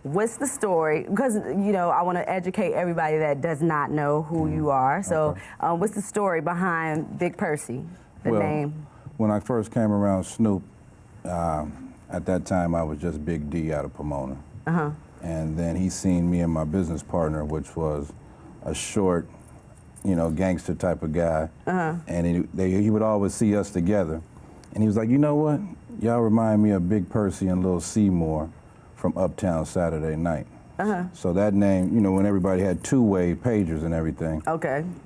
What's the story? Because, you know, I want to educate everybody that does not know who you are. So what's the story behind Big Percy, the name? When I first came around Snoop, at that time I was just Big D out of Pomona. And then he seen me and my business partner, which was a short, you know, gangster type of guy. And he would always see us together. And he was like, you know what? Y'all remind me of Big Percy and Lil Seymour from Uptown Saturday Night. So that name, you know, when everybody had two-way pagers and everything.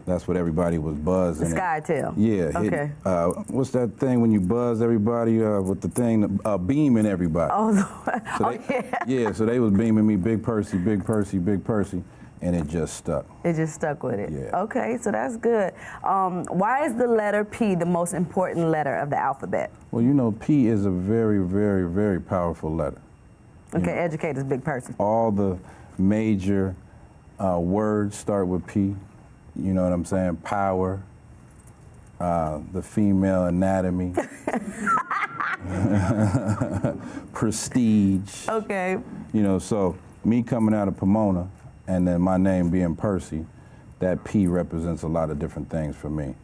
That's what everybody was buzzing. The SkyTel. Yeah. What's that thing when you buzz everybody with the thing, beaming everybody? So they was beaming me Big Percy, Big Percy, Big Percy. And it just stuck. It just stuck with it. Yeah. Okay, so that's good. Why is the letter P the most important letter of the alphabet? Well, you know, P is a very, very, very powerful letter. Okay, educate us, Big Percy. All the major words start with P. You know what I'm saying? Power, the female anatomy, prestige. Okay. You know, so me coming out of Pomona, and then my name being Percy, that P represents a lot of different things for me.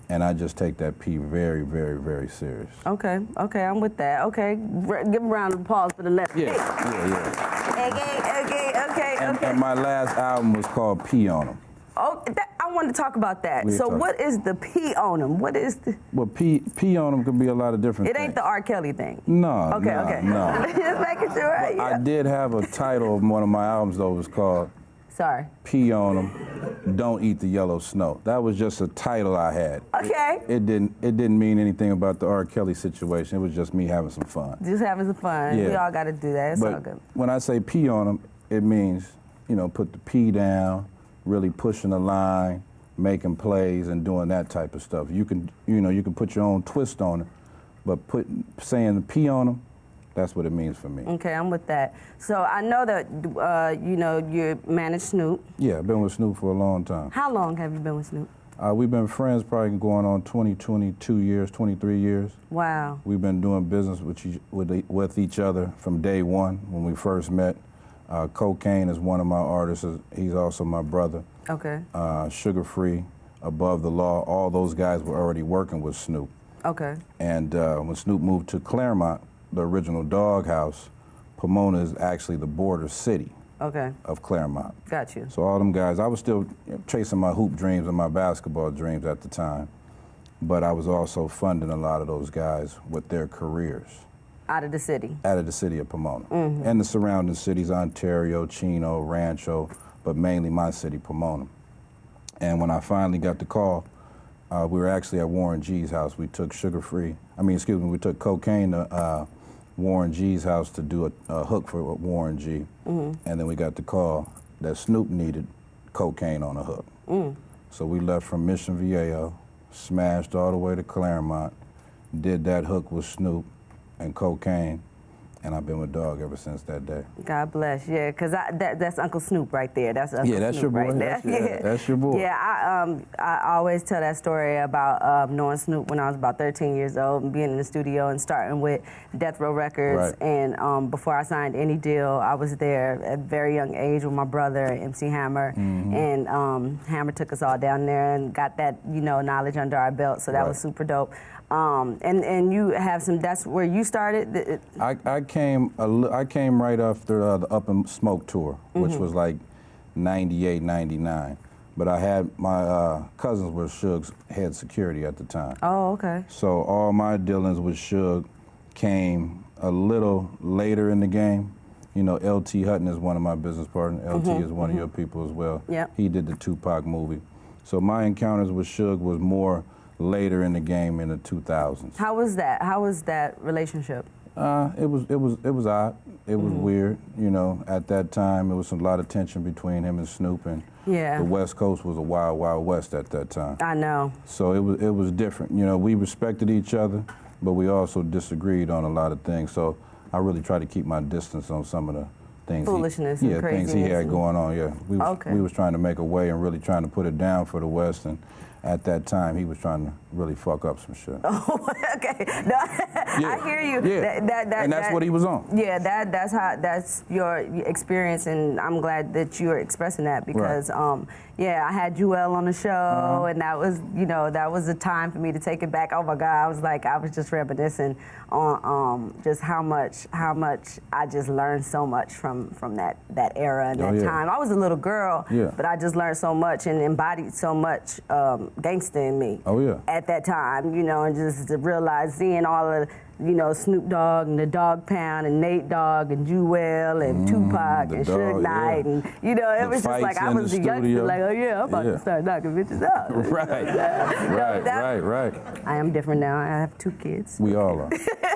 And I just take that P very, very, very serious. Okay, I'm with that. Okay, give a round of applause for the letter P. Okay. And my last album was called P on 'em. Oh, I wanted to talk about that. So what is the P on 'em? What is the... Well, P on 'em could be a lot of different things. It ain't the R. Kelly thing. No, Okay. no. Just making sure. I did have a title of one of my albums, though. It was called P on 'em, Don't Eat the Yellow Snow. That was just a title I had. Okay. It didn't mean anything about the R. Kelly situation. It was just me having some fun. Just having some fun. Yeah. We all got to do that. It's all good. When I say P on 'em, it means, you know, put the P down, really pushing the line, making plays, and doing that type of stuff. You can put your own twist on it, but saying the P on 'em, that's what it means for me. Okay, I'm with that. So I know that, you know, you manage Snoop. Yeah, I've been with Snoop for a long time. How long have you been with Snoop? We've been friends probably going on 22 years, 23 years. Wow. We've been doing business with each other from day one when we first met. Cocaine is one of my artists. He's also my brother. Okay. Sugar Free, Above the Law, all those guys were already working with Snoop. Okay. And when Snoop moved to Claremont, the original Doghouse, Pomona is actually the border city of Claremont. Got you. So all them guys, I was still chasing my hoop dreams and my basketball dreams at the time, but I was also funding a lot of those guys with their careers. Out of the city? Out of the city of Pomona. And the surrounding cities, Ontario, Chino, Rancho, but mainly my city, Pomona. And when I finally got the call, we were actually at Warren G's house. We took we took Cocaine to Warren G's house to do a hook for Warren G. And then we got the call that Snoop needed Cocaine on a hook. So we left from Mission Viejo, smashed all the way to Claremont, did that hook with Snoop and Cocaine, and I've been with Dog ever since that day. God bless, yeah, because that's Uncle Snoop right there. That's Uncle Snoop that's your boy. Right there. That's your boy. Yeah, I always tell that story about knowing Snoop when I was about 13 years old and being in the studio and starting with Death Row Records. And before I signed any deal, I was there at a very young age with my brother, MC Hammer, and Hammer took us all down there and got that, you know, knowledge under our belt. So that was super dope. And you have some. That's where you started. I came right after the Up and Smoke tour, which was like '98, '99. But I had my cousins were Suge's head security at the time. Oh, okay. So all my dealings with Suge came a little later in the game. You know, LT Hutton is one of my business partners. LT is one of your people as well. Yeah. He did the Tupac movie. So my encounters with Suge was more later in the game in the 2000s. How was that? How was that relationship? It was odd. It was weird. You know, at that time, it was a lot of tension between him and Snoop, and the West Coast was a wild, wild west at that time. I know. So it was different. You know, we respected each other, but we also disagreed on a lot of things. So I really tried to keep my distance on some of the things. Foolishness and craziness. Things he had going on. Yeah, we was trying to make a way and really trying to put it down for the West, and at that time, he was trying to really fuck up some shit. Oh, okay. No, I hear you. Yeah. And that's what he was on. Yeah, that's your experience, and I'm glad that you're expressing that because, yeah, I had Jewel on the show, and that was, you know, that was a time for me to take it back. Oh my God, I was just reminiscing on just how much I just learned so much from that era and that time. I was a little girl, but I just learned so much and embodied so much gangsta in me. Oh yeah. At that time, you know, and just to realize seeing all of, you know, Snoop Dogg and the Dogg Pound and Nate Dogg and Jewel and Tupac and Suge Knight and, you know, it was just like I was a youngster, like, oh yeah, I'm about to start knocking bitches out. Right. I am different now. I have 2 kids. We all are.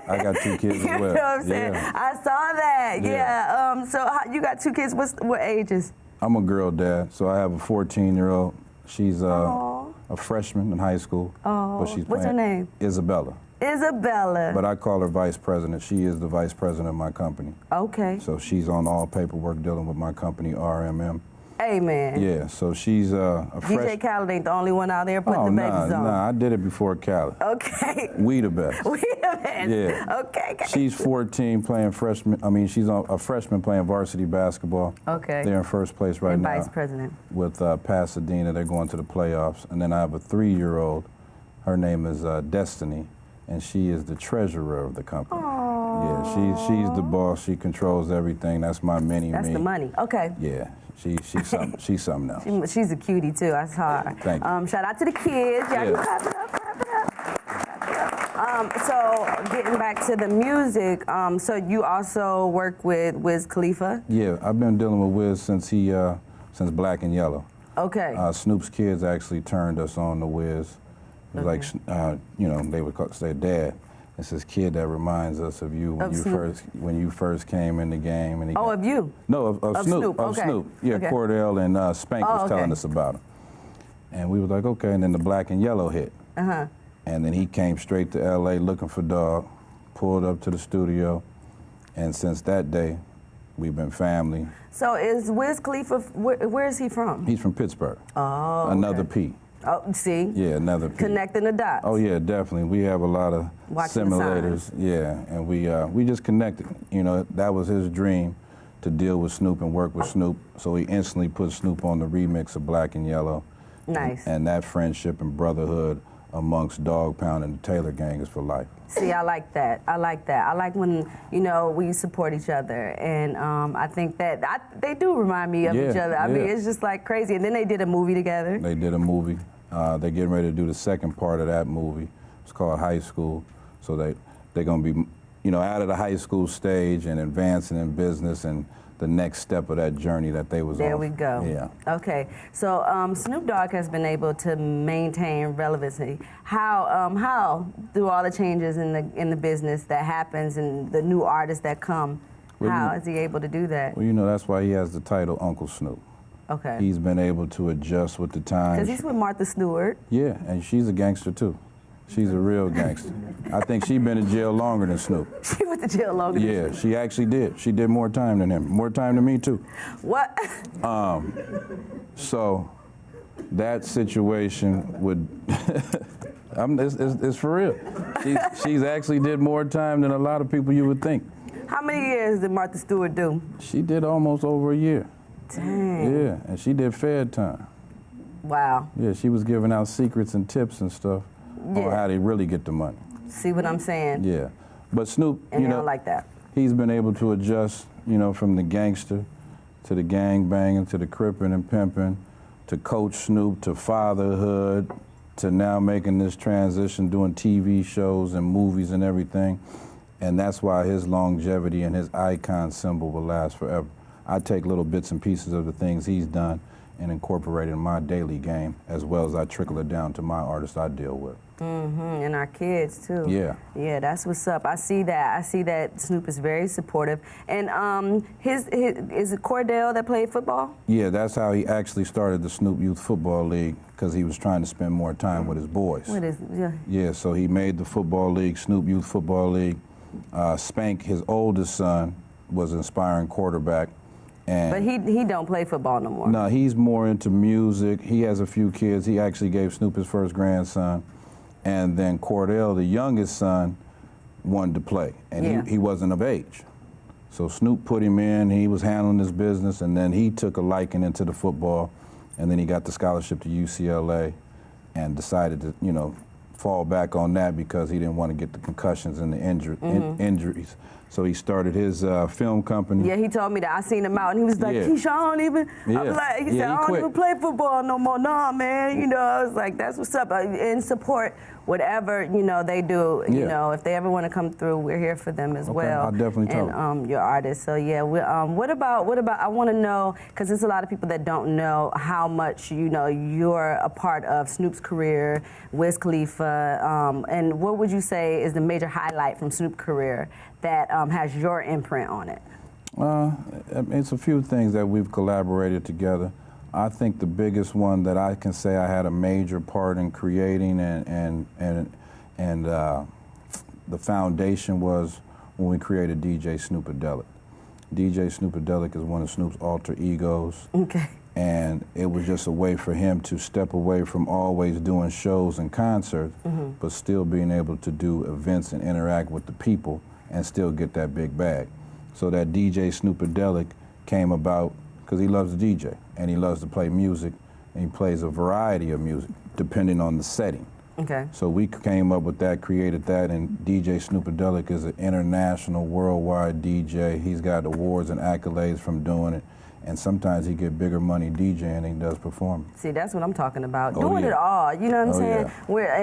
I got 2 kids as well. You know what I'm saying? I saw that. Yeah. So you got 2 kids. What ages? I'm a girl dad, so I have a 14-year-old. She's a freshman in high school. But she's what's her name? Isabella. Isabella. But I call her vice president. She is the vice president of my company. Okay. So she's on all paperwork dealing with my company, RMM. Hey, man. Yeah, so she's a DJ Khaled ain't the only one out there putting the babies on. Nah, I did it before Khaled. Okay. We the best. We the best. Yeah. Okay. She's 14 playing freshman. I mean, she's a freshman playing varsity basketball. Okay. They're in first place right now. Vice president. With Pasadena. They're going to the playoffs. And then I have a 3-year-old. Her name is Destiny, and she is the treasurer of the company. Aww. Yeah, she's the boss. She controls everything. That's my mini-me. That's the money. Okay. Yeah. She's something else. She's a cutie too. I saw her. Thank you. Shout out to the kids. Y'all can clap it up. So getting back to the music, so you also work with Wiz Khalifa? Yeah, I've been dealing with Wiz since Black and Yellow. Okay. Snoop's kids actually turned us on to Wiz. It was like, you know, they would say, Dad, it's this kid that reminds us of you when you first came in the game. And of you? No, of Snoop. Of Snoop. Yeah, okay. Cordell and Spank was telling us about him. And we were like, okay, and then the Black and Yellow hit. And then he came straight to LA looking for Dog, pulled up to the studio, and since that day, we've been family. So is Wiz Khalifa, where is he from? He's from Pittsburgh. Oh, Another P. Oh, see? Yeah, another P. Connecting the dots. Oh yeah, definitely. We have a lot of simulators. Yeah, and we just connected. You know, that was his dream, to deal with Snoop and work with Snoop. So he instantly put Snoop on the remix of Black and Yellow. Nice. And that friendship and brotherhood amongst Dogg Pound and the Taylor Gang is for life. See, I like that. I like that. I like when, you know, we support each other. And I think that they do remind me of each other. I mean, it's just like crazy. And then they did a movie together. They did a movie. They're getting ready to do the second part of that movie. It's called High School. So they're going to be, you know, out of the high school stage and advancing in business and the next step of that journey that they was on. There we go. Yeah. Okay. So Snoop Dogg has been able to maintain relevancy. How through all the changes in the business that happens and the new artists that come, how is he able to do that? Well, you know, that's why he has the title Uncle Snoop. Okay. He's been able to adjust with the times. Because he's with Martha Stewart. Yeah, and she's a gangster too. She's a real gangster. I think she's been in jail longer than Snoop. She went to jail longer than Snoop? Yeah, she actually did. She did more time than him. More time than me, too. What? So that situation would, it's for real. She's actually did more time than a lot of people you would think. How many years did Martha Stewart do? She did almost over a year. Dang. Yeah, and she did Fed time. Wow. Yeah, she was giving out secrets and tips and stuff. Or how they really get the money. See what I'm saying? Yeah. But Snoop, and you know, don't like that. He's been able to adjust, you know, from the gangster to the gang banging to the crippin' and pimpin' to Coach Snoop to fatherhood to now making this transition, doing TV shows and movies and everything. And that's why his longevity and his icon symbol will last forever. I take little bits and pieces of the things he's done and incorporate it in my daily game, as well as I trickle it down to my artists I deal with. And our kids too. Yeah. Yeah, that's what's up. I see that. I see that Snoop is very supportive. And is it Cordell that played football? Yeah, that's how he actually started the Snoop Youth Football League, because he was trying to spend more time with his boys. Yeah, so he made the football league, Snoop Youth Football League. Spank, his oldest son, was an inspiring quarterback. And but he don't play football no more. No, he's more into music. He has a few kids. He actually gave Snoop his first grandson. And then Cordell, the youngest son, wanted to play. And he wasn't of age. So Snoop put him in. He was handling his business. And then he took a liking into the football. And then he got the scholarship to UCLA and decided to, you know, fall back on that because he didn't want to get the concussions and the injuries. So he started his film company. Yeah, he told me that. I seen him out, and he was like, Keyshia, I don't even, I was like, he said, I don't even play football no more. Nah, man, you know, I was like, that's what's up. And support whatever, you know, they do. You know, if they ever want to come through, we're here for them as well. I'll definitely talk. And your artists. So, yeah, what about, I want to know, because there's a lot of people that don't know how much, you know, you're a part of Snoop's career, Wiz Khalifa, and what would you say is the major highlight from Snoop's career that has your imprint on it? It's a few things that we've collaborated together. I think the biggest one that I can say I had a major part in creating and the foundation was when we created DJ Snoopadelic. DJ Snoopadelic is one of Snoop's alter egos. Okay. And it was just a way for him to step away from always doing shows and concerts, but still being able to do events and interact with the people and still get that big bag. So that DJ Snoopadelic came about because he loves to DJ and he loves to play music, and he plays a variety of music depending on the setting. Okay. So we came up with that, created that, and DJ Snoopadelic is an international, worldwide DJ. He's got awards and accolades from doing it. And sometimes he get bigger money DJing than he does performing. See, that's what I'm talking about. Doing it all, you know what I'm saying? Yeah.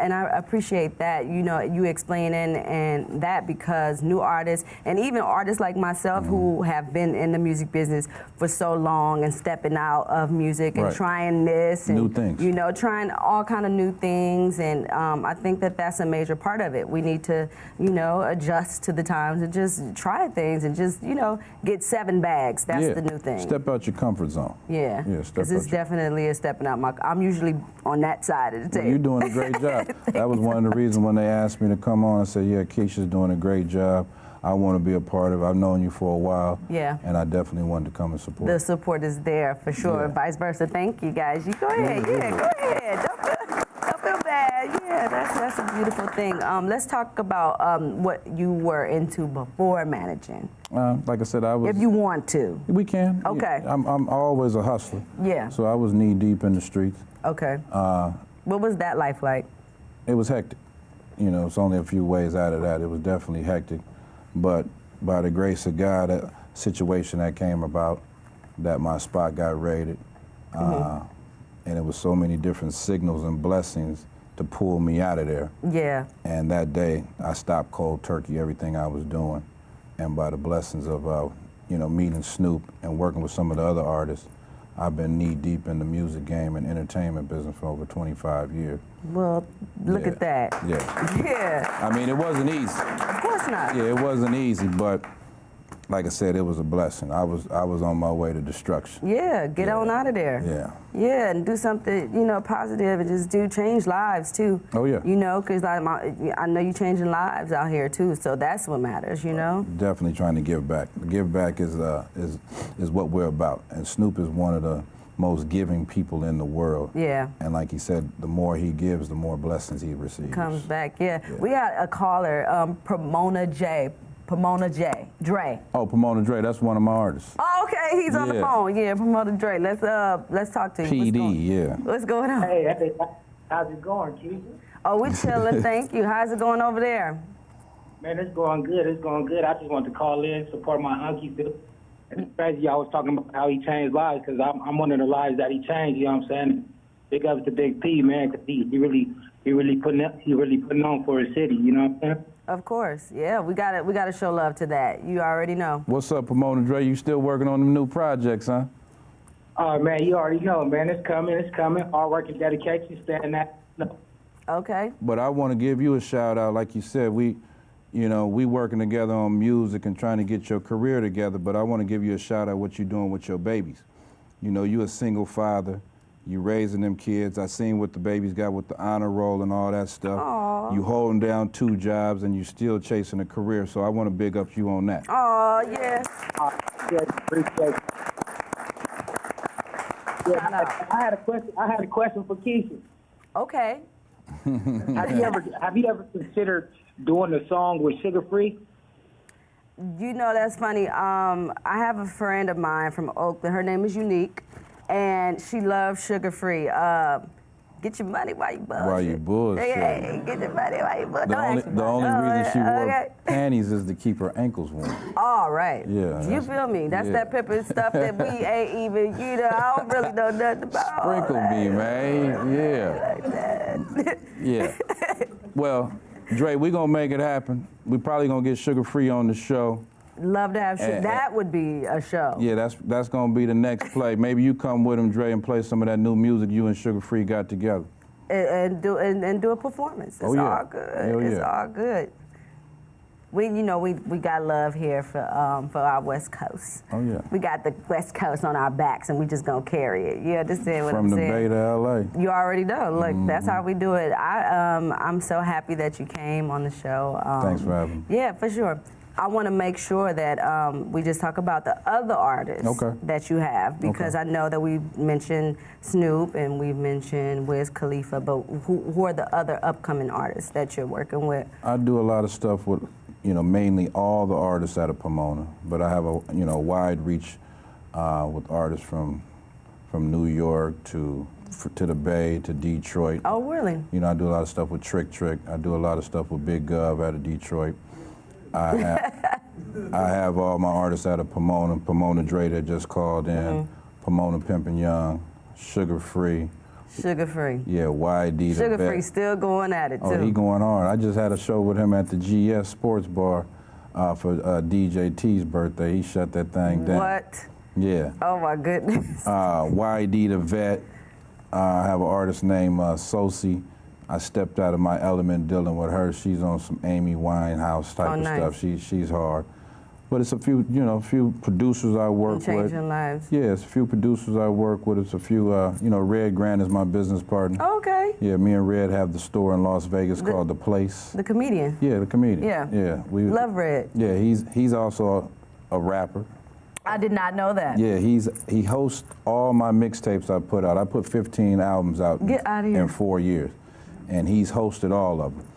And I appreciate that, you know, you explaining and that, because new artists and even artists like myself who have been in the music business for so long and stepping out of music and trying this and new things. You know, trying all kind of new things, and I think that that's a major part of it. We need to, you know, adjust to the times and just try things and just, you know, get 7 bags. That's the new thing. Step out your comfort zone. Yeah. Because it's definitely a stepping out. I'm usually on that side of the table. You're doing a great job. That was one of the reasons when they asked me to come on. I said, yeah, Keisha's doing a great job. I want to be a part of it. I've known you for a while. Yeah. And I definitely wanted to come and support. The support is there for sure. Vice versa. Thank you, guys. You go ahead. Yeah, go ahead. Don't feel bad. Yeah, that's a beautiful thing. Let's talk about what you were into before managing. Like I said, I was. If you want to. We can. Okay. I'm always a hustler. Yeah. So I was knee deep in the streets. Okay. What was that life like? It was hectic. You know, it's only a few ways out of that. It was definitely hectic. But by the grace of God, a situation that came about, that my spot got raided, and it was so many different signals and blessings to pull me out of there. Yeah. And that day, I stopped cold turkey everything I was doing. And by the blessings of, you know, meeting Snoop and working with some of the other artists, I've been knee deep in the music game and entertainment business for over 25 years. Well, look at that. Yeah. Yeah. I mean, it wasn't easy. Of course not. Yeah, it wasn't easy, but like I said, it was a blessing. I was on my way to destruction. Yeah, get on out of there. Yeah. Yeah, and do something, you know, positive, and just change lives too. Oh yeah. You know, because I know you're changing lives out here too, so that's what matters, you know. Definitely trying to give back. Give back is what we're about, and Snoop is one of the most giving people in the world. Yeah. And like he said, the more he gives, the more blessings he receives. Comes back, yeah. We had a caller, Pomona J. Dre. Oh, Pomona Dre, that's one of my artists. Oh, okay, he's on the phone. Yeah, Pomona Dre. Let's talk to him. PD, What's going on? Hey, how's it going, Keyshia? Oh, we chilling, thank you. How's it going over there? Man, it's going good. It's going good. I just wanted to call in, support my uncle. It's crazy. I was talking about how he changed lives, because I'm one of the lives that he changed. You know what I'm saying? Big up to Big P, man, because he really putting on for his city. You know what I'm saying? Of course, yeah. We gotta show love to that. You already know. What's up, Pomona Dre? You still working on them new projects, huh? Oh man, you already know, man. It's coming. Hard work and dedication, staying that. Okay. But I want to give you a shout out, like you said. We working together on music and trying to get your career together. But I want to give you a shout out what you're doing with your babies. You know, you a single father. You raising them kids. I seen what the babies got with the honor roll and all that stuff. Aww. You holding down 2 jobs and you still chasing a career. So I want to big up you on that. Oh yeah. Appreciate it. Yeah, I had a question for Keyshia. Okay. Have you ever considered doing a song with Sugar Free? You know, that's funny. I have a friend of mine from Oakland. Her name is Unique, and she loves Sugar Free. Get your money while you bullshit. While you bullshit. Hey, get your money while you bullshit. The only reason she wore panties is to keep her ankles warm. All right. Yeah. You feel me? That's that pepper stuff that we ain't even, you know, I don't really know nothing about. Sprinkle me, man. Yeah. Like that. Yeah. Well, Dre, we gonna make it happen. We probably gonna get Sugar Free on the show. Love to have Sugar. That would be a show. Yeah, that's gonna be the next play. Maybe you come with him, Dre, and play some of that new music you and Sugar Free got together. And do a performance. It's all good. It's all good. We got love here for our West Coast. Oh yeah. We got the West Coast on our backs, and we just gonna carry it. You understand what I'm saying? From the Bay to LA. You already know. Look, that's how we do it. I'm so happy that you came on the show. Thanks for having me. Yeah, for sure. I want to make sure that we just talk about the other artists that you have, because I know that we mentioned Snoop and we've mentioned Wiz Khalifa, but who are the other upcoming artists that you're working with? I do a lot of stuff with, mainly all the artists out of Pomona, but I have a, wide reach with artists from New York to the Bay to Detroit. Oh, really? I do a lot of stuff with Trick. I do a lot of stuff with Big Gov out of Detroit. I have all my artists out of Pomona Dre that just called in, Pomona Pimpin' Young, Sugar Free. Sugar Free. Yeah, YD. Sugar Free still going at it too. Oh, he going hard. I just had a show with him at the GS Sports Bar for DJ T's birthday. He shut that thing down. What? Yeah. Oh my goodness. YD the Vet. I have an artist named Sosi. I stepped out of my element dealing with her. She's on some Amy Winehouse type of stuff. She's hard. But it's a few, few producers I work with. Changing lives. Yeah, it's a few producers I work with. It's a few, Red Grant is my business partner. Oh, okay. Yeah, me and Red have the store in Las Vegas called The Place. The comedian. Yeah, the comedian. Yeah. Yeah. Love Red. Yeah, he's also a rapper. I did not know that. Yeah, he hosts all my mixtapes I put out. I put 15 albums out Get out of here. in 4 years. And he's hosted all of them.